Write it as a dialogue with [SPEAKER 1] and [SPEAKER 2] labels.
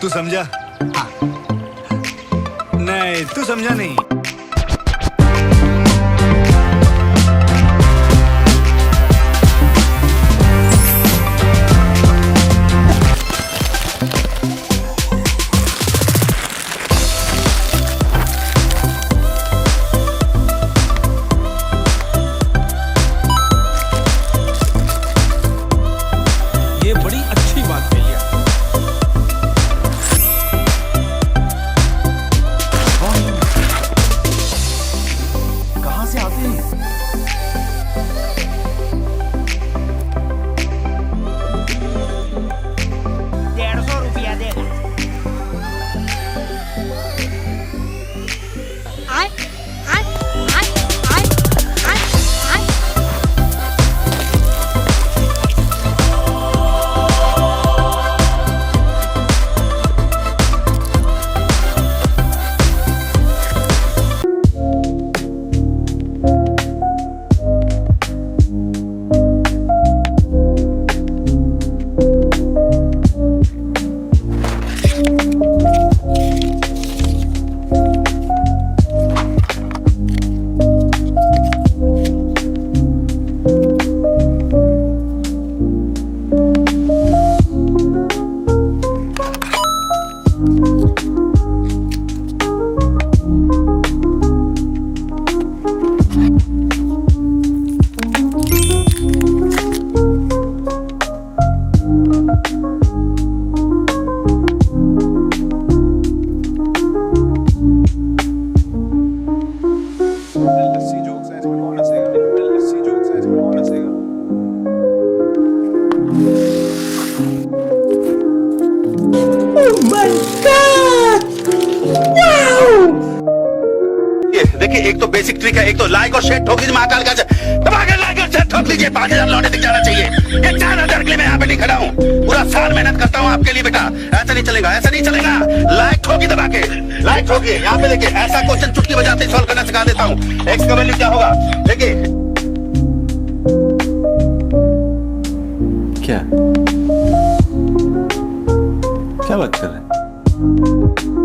[SPEAKER 1] तू समझा?
[SPEAKER 2] हाँ।
[SPEAKER 1] नहीं, तू समझा नहीं।
[SPEAKER 3] ये बड़ी अच्छी बात कही है।
[SPEAKER 2] कहाँ से आते हैं?
[SPEAKER 4] ₹150 देगा। आय आय आय आय आय आय।
[SPEAKER 5] देखिए, एक तो बेसिक ट्रिक है, एक तो लाइक और शेयर ठोक लीजिए महाकाल का दबा के लाइक और शेयर ठोक लीजिए। 5000 लौटे दिख जाना चाहिए। ये 4000 के लिए मैं यहाँ पे नहीं खड़ा हूँ। पूरा साल मेहनत करता हूँ आपके लिए बेटा। ऐसा नहीं चलेगा, ऐसा नहीं चलेगा। लाइक ठोकी दबा के, लाइक ठोकिए। यहाँ पे देखिए, ऐसा क्वेश्चन चुटकी बजाते सॉल्व करना सिखा देता हूँ। एक्स का वैल्यू क्या होगा देखिए।
[SPEAKER 3] क्या बात कर रहे हैं?